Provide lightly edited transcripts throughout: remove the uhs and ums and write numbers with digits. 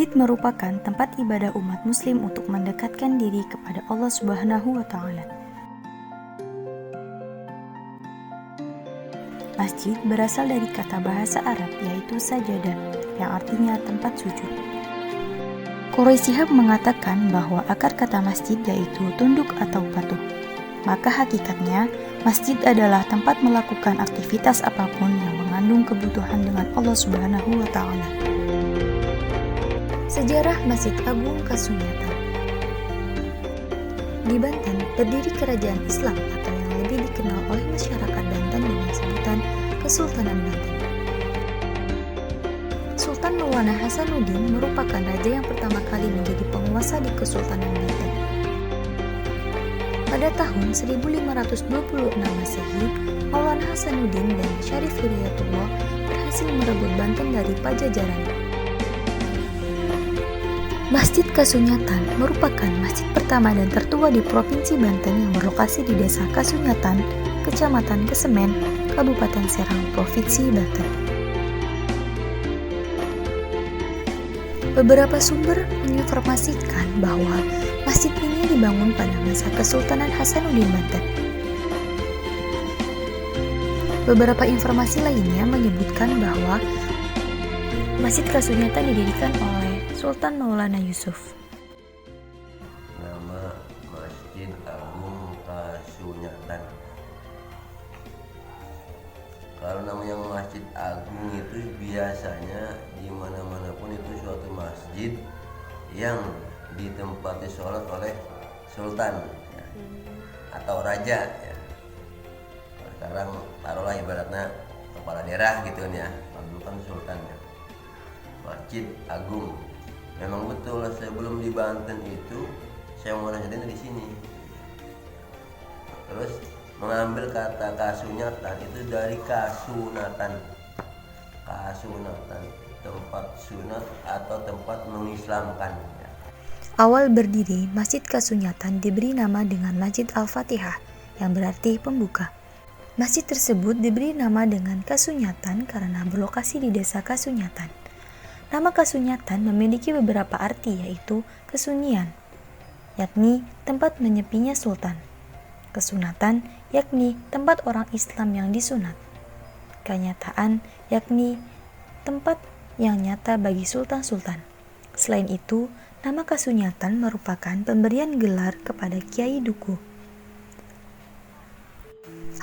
Masjid merupakan tempat ibadah umat muslim untuk mendekatkan diri kepada Allah Subhanahu wa Ta'ala. Masjid berasal dari kata bahasa Arab yaitu sajadah, yang artinya tempat sujud. Quraisy Shihab mengatakan bahwa akar kata masjid yaitu tunduk atau patuh. Maka hakikatnya, masjid adalah tempat melakukan aktivitas apapun yang mengandung kebutuhan dengan Allah Subhanahu wa Ta'ala. Sejarah Masjid Agung Kasunyatan. Di Banten berdiri kerajaan Islam atau yang lebih dikenal oleh masyarakat Banten dengan sebutan Kesultanan Banten. Sultan Maulana Hasanuddin merupakan raja yang pertama kali menjadi penguasa di Kesultanan Banten. Pada tahun 1526 Masehi, Maulana Hasanuddin dan Syarif Hidayatullah berhasil merebut Banten dari Pajajaran. Masjid Kasunyatan merupakan masjid pertama dan tertua di Provinsi Banten yang berlokasi di Desa Kasunyatan, Kecamatan Kesemen, Kabupaten Serang, Provinsi Banten. Beberapa sumber menginformasikan bahwa masjid ini dibangun pada masa Kesultanan Hasanuddin Banten. Beberapa informasi lainnya menyebutkan bahwa Masjid Kasunyatan didirikan oleh Sultan Maulana Yusuf. Nama Masjid Agung Kasunyatan. Kalau namanya Masjid Agung itu biasanya di mana-mana pun itu suatu masjid yang ditempati sholat oleh sultan ya, atau raja ya. Sekarang taruhlah ibaratnya kepala daerah gitu ya, dulu kan sultan ya. Masjid Agung. Memang betul sebelum di Banten itu saya mau nasihatin di sini. Terus mengambil kata kasunyatan itu dari kasunatan. Kasunatan, tempat sunat atau tempat mengislamkan. Awal berdiri, Masjid Kasunyatan diberi nama dengan Masjid Al-Fatihah, yang berarti pembuka. Masjid tersebut diberi nama dengan Kasunyatan karena berlokasi di Desa Kasunyatan. Nama Kasunyatan memiliki beberapa arti yaitu kesunyian, yakni tempat menyepinya sultan. Kesunatan, yakni tempat orang Islam yang disunat. Kenyataan, yakni tempat yang nyata bagi sultan-sultan. Selain itu, nama Kasunyatan merupakan pemberian gelar kepada Kiai Duku.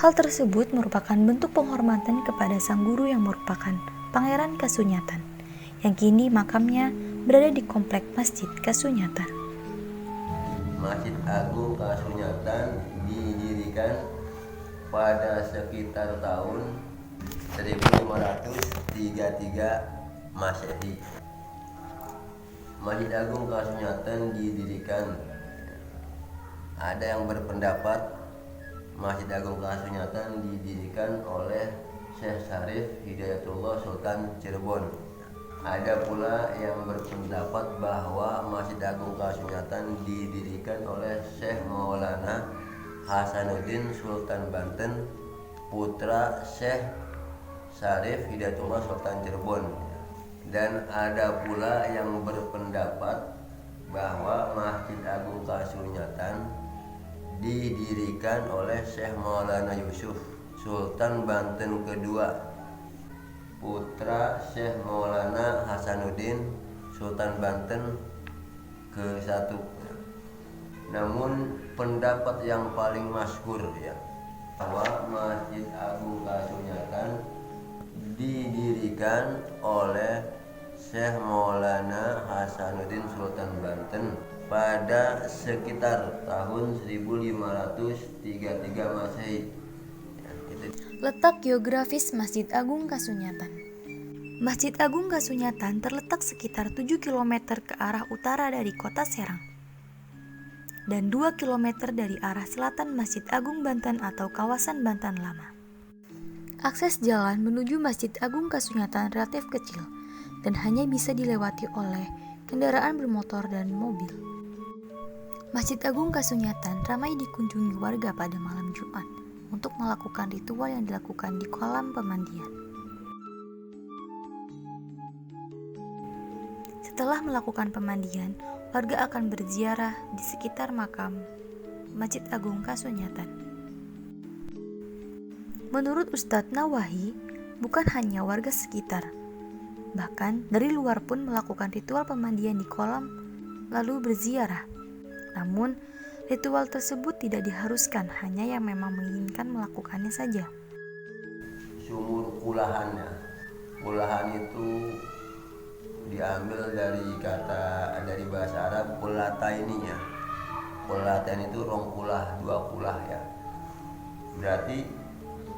Hal tersebut merupakan bentuk penghormatan kepada sang guru yang merupakan Pangeran Kasunyatan, yang kini makamnya berada di komplek Masjid Kasunyatan. Masjid Agung Kasunyatan didirikan pada sekitar tahun 1533 Masehi. Masjid Agung Kasunyatan didirikan, ada yang berpendapat Masjid Agung Kasunyatan didirikan oleh Syekh Syarif Hidayatullah Sultan Cirebon. Ada pula yang berpendapat bahwa Masjid Agung Kasunyatan didirikan oleh Syekh Maulana Hasanuddin Sultan Banten, putra Syekh Syarif Hidayatullah Sultan Cirebon. Dan ada pula yang berpendapat bahwa Masjid Agung Kasunyatan didirikan oleh Syekh Maulana Yusuf Sultan Banten kedua, putra Syekh Maulana Hasanuddin Sultan Banten ke-1. Namun pendapat yang paling masyhur ya, bahwa Masjid Agung Kasunyatan didirikan oleh Syekh Maulana Hasanuddin Sultan Banten pada sekitar tahun 1533 Masehi. Letak geografis Masjid Agung Kasunyatan. Masjid Agung Kasunyatan terletak sekitar 7 km ke arah utara dari kota Serang dan 2 km dari arah selatan Masjid Agung Banten atau kawasan Banten Lama. Akses jalan menuju Masjid Agung Kasunyatan relatif kecil dan hanya bisa dilewati oleh kendaraan bermotor dan mobil. Masjid Agung Kasunyatan ramai dikunjungi warga pada malam Jumat untuk melakukan ritual yang dilakukan di kolam pemandian. Setelah Setelah melakukan pemandian, warga akan berziarah di sekitar makam Masjid Agung Kasunyatan. Menurut Ustadz Nawahi, bukan hanya warga sekitar, bahkan dari luar pun melakukan ritual pemandian di kolam lalu berziarah. Namun, ritual tersebut tidak diharuskan, hanya yang memang menginginkan melakukannya saja. Sumur kulahannya, kulahan itu diambil dari bahasa Arab kulataininya. Kulatain itu rong kulah, dua kulah ya. Berarti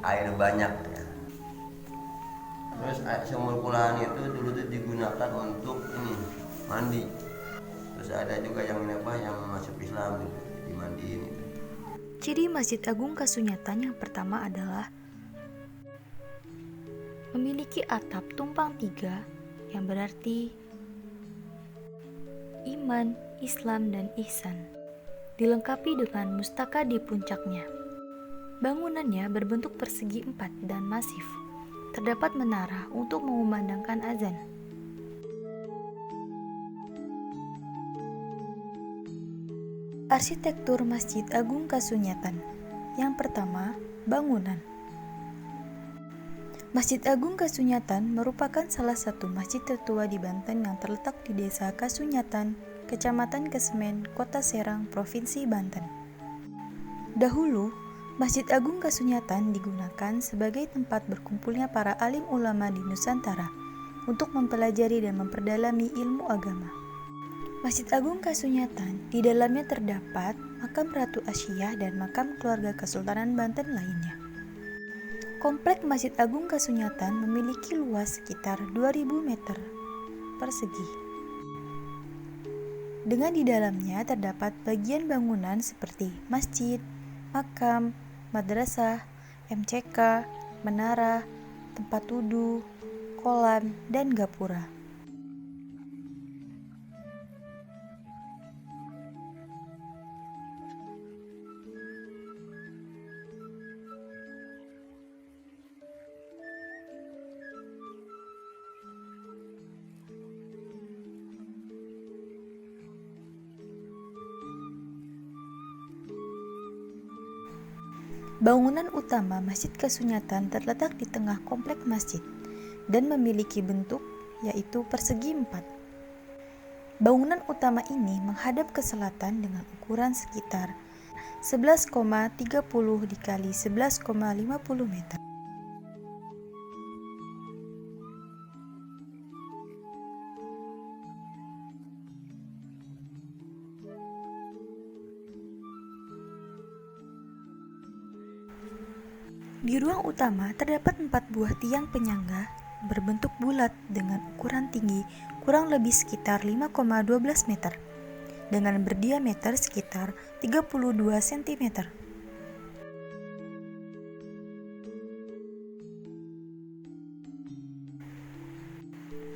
air banyak ya. Terus sumur kulahan itu dulu tuh digunakan untuk ini mandi. Terus ada juga yang masuk Islam gitu, dimandiin itu. Ciri Masjid Agung Kasunyatan yang pertama adalah memiliki atap tumpang tiga, yang berarti iman, Islam, dan ihsan, dilengkapi dengan mustaka di puncaknya. Bangunannya berbentuk persegi 4 dan masif. Terdapat menara untuk mengumandangkan azan. Arsitektur Masjid Agung Kasunyatan. Yang pertama, bangunan. Masjid Agung Kasunyatan merupakan salah satu masjid tertua di Banten yang terletak di Desa Kasunyatan, Kecamatan Kesemen, Kota Serang, Provinsi Banten. Dahulu, Masjid Agung Kasunyatan digunakan sebagai tempat berkumpulnya para alim ulama di Nusantara untuk mempelajari dan memperdalami ilmu agama. Masjid Agung Kasunyatan, di dalamnya terdapat makam Ratu Asyiyah dan makam keluarga Kesultanan Banten lainnya. Komplek Masjid Agung Kasunyatan memiliki luas sekitar 2000 meter persegi. Dengan di dalamnya terdapat bagian bangunan seperti masjid, makam, madrasah, MCK, menara, tempat wudhu, kolam, dan gapura. Bangunan utama Masjid Kasunyatan terletak di tengah komplek masjid dan memiliki bentuk yaitu persegi 4. Bangunan utama ini menghadap ke selatan dengan ukuran sekitar 11,30 dikali 11,50 meter. Di ruang utama terdapat 4 buah tiang penyangga berbentuk bulat dengan ukuran tinggi kurang lebih sekitar 5,12 meter dengan berdiameter sekitar 32 cm.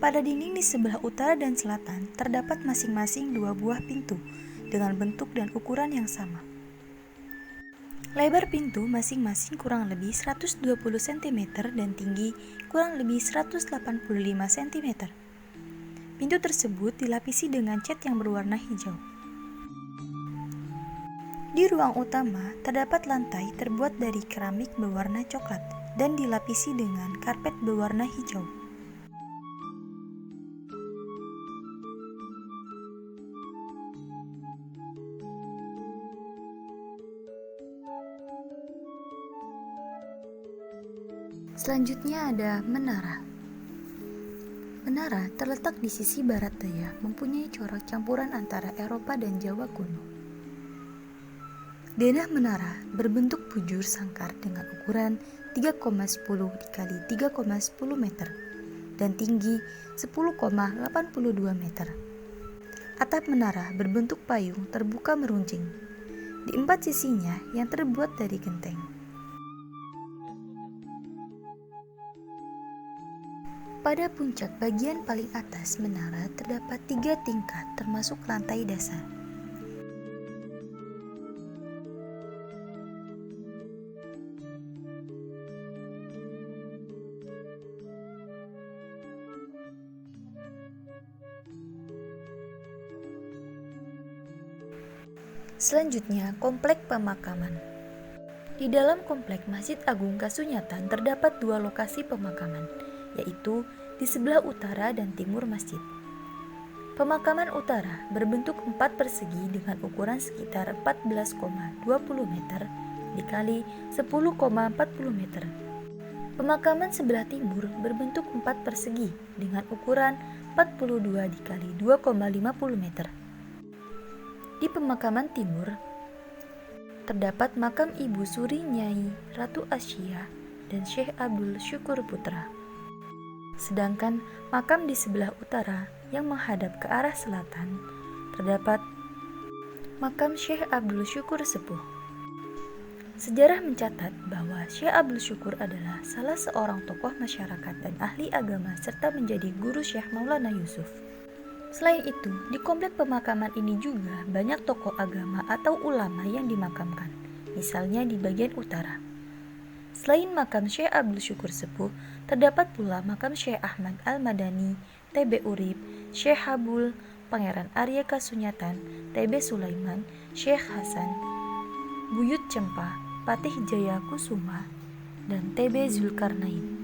Pada dinding di sebelah utara dan selatan terdapat masing-masing 2 buah pintu dengan bentuk dan ukuran yang sama. Lebar pintu masing-masing kurang lebih 120 cm dan tinggi kurang lebih 185 cm. Pintu tersebut dilapisi dengan cat yang berwarna hijau. Di ruang utama terdapat lantai terbuat dari keramik berwarna coklat dan dilapisi dengan karpet berwarna hijau. Selanjutnya ada menara. Menara terletak di sisi barat daya, mempunyai corak campuran antara Eropa dan Jawa kuno. Denah menara berbentuk bujur sangkar dengan ukuran 3,10 dikali 3,10 meter dan tinggi 10,82 meter. Atap menara berbentuk payung terbuka meruncing di 4 sisinya yang terbuat dari genteng. Pada puncak bagian paling atas menara terdapat 3 tingkat termasuk lantai dasar. Selanjutnya, komplek pemakaman. Di dalam komplek Masjid Agung Kasunyatan terdapat dua lokasi pemakaman, yaitu di sebelah utara dan timur masjid. Pemakaman utara berbentuk 4 persegi dengan ukuran sekitar 14,20 meter dikali 10,40 meter. Pemakaman sebelah timur berbentuk 4 persegi dengan ukuran 42 dikali 2,50 meter. Di pemakaman timur terdapat makam Ibu Suri Nyai Ratu Asya dan Syekh Abdul Syukur Putra. Sedangkan makam di sebelah utara yang menghadap ke arah selatan terdapat makam Syekh Abdul Syukur Sepuh. Sejarah mencatat bahwa Syekh Abdul Syukur adalah salah seorang tokoh masyarakat dan ahli agama serta menjadi guru Syekh Maulana Yusuf. Selain itu, di komplek pemakaman ini juga banyak tokoh agama atau ulama yang dimakamkan, misalnya di bagian utara. Selain makam Syekh Abdul Syukur Sepuh, terdapat pula makam Syekh Ahmad Al-Madani, TB Urip, Syekh Habul, Pangeran Arya Kasunyatan, TB Sulaiman, Syekh Hasan, Buyut Cempa, Patih Jaya Kusuma, dan TB Zulkarnain.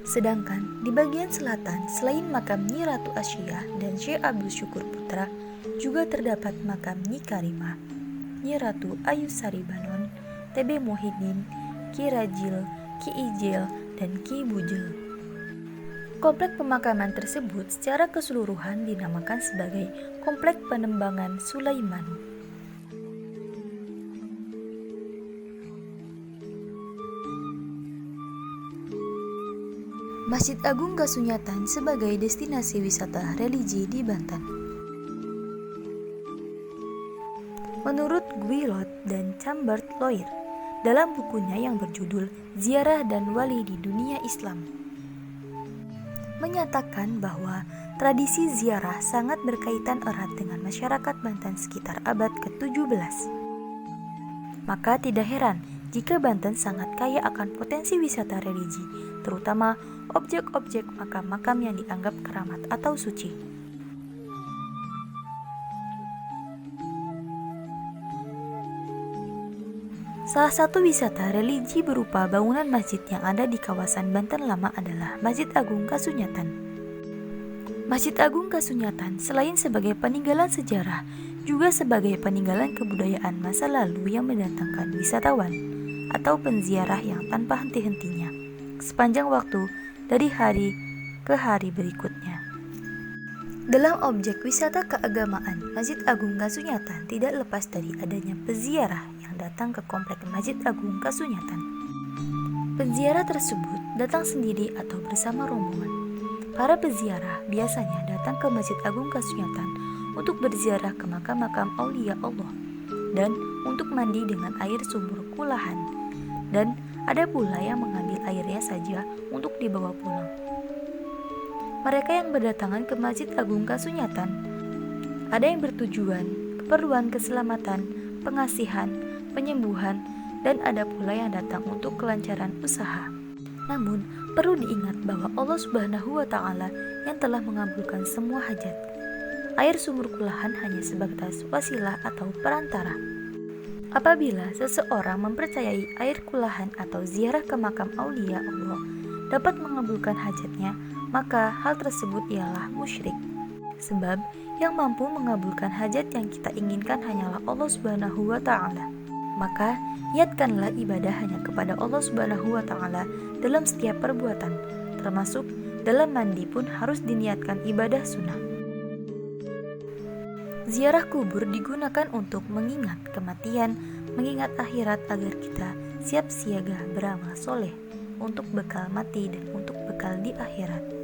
Sedangkan di bagian selatan, selain makam Nyi Ratu Asya dan Syekh Abdul Syukur Putra, juga terdapat makam Nyi Karimah, Nyi Ratu Ayu Sari Banon, TB Muhyiddin, Ki Rajil, Ki Ijil, dan Ki Bujil. Komplek pemakaman tersebut secara keseluruhan dinamakan sebagai Komplek Penembangan Sulaiman. Masjid Agung Kasunyatan sebagai destinasi wisata religi di Banten. Menurut Guilot dan Chambers Lawyer, dalam bukunya yang berjudul Ziarah dan Wali di Dunia Islam, menyatakan bahwa tradisi ziarah sangat berkaitan erat dengan masyarakat Banten sekitar abad ke-17. Maka tidak heran jika Banten sangat kaya akan potensi wisata religi, terutama objek-objek makam-makam yang dianggap keramat atau suci. Salah satu wisata religi berupa bangunan masjid yang ada di kawasan Banten Lama adalah Masjid Agung Kasunyatan. Masjid Agung Kasunyatan selain sebagai peninggalan sejarah, juga sebagai peninggalan kebudayaan masa lalu yang mendatangkan wisatawan atau penziarah yang tanpa henti-hentinya sepanjang waktu dari hari ke hari berikutnya. Dalam objek wisata keagamaan, Masjid Agung Kasunyatan tidak lepas dari adanya peziarah yang datang ke komplek Masjid Agung Kasunyatan. Penziarah tersebut datang sendiri atau bersama rombongan. Para peziarah biasanya datang ke Masjid Agung Kasunyatan untuk berziarah ke makam-makam aulia Allah dan untuk mandi dengan air sumur Kulahan, dan ada pula yang mengambil airnya saja untuk dibawa pulang. Mereka yang berdatangan ke Masjid Agung Kasunyatan ada yang bertujuan keperluan keselamatan, pengasihan, penyembuhan, dan ada pula yang datang untuk kelancaran usaha. Namun, perlu diingat bahwa Allah Subhanahu wa Ta'ala yang telah mengabulkan semua hajat. Air sumur Kulahan hanya sebatas wasilah atau perantara. Apabila seseorang mempercayai air Kulahan atau ziarah ke makam aulia Allah dapat mengabulkan hajatnya, maka hal tersebut ialah musyrik. Sebab yang mampu mengabulkan hajat yang kita inginkan hanyalah Allah Subhanahu wa Ta'ala. Maka niatkanlah ibadah hanya kepada Allah Subhanahu wa Ta'ala dalam setiap perbuatan, termasuk dalam mandi pun harus diniatkan ibadah sunnah. Ziarah kubur digunakan untuk mengingat kematian, mengingat akhirat agar kita siap siaga beramal soleh untuk bekal mati dan untuk bekal di akhirat.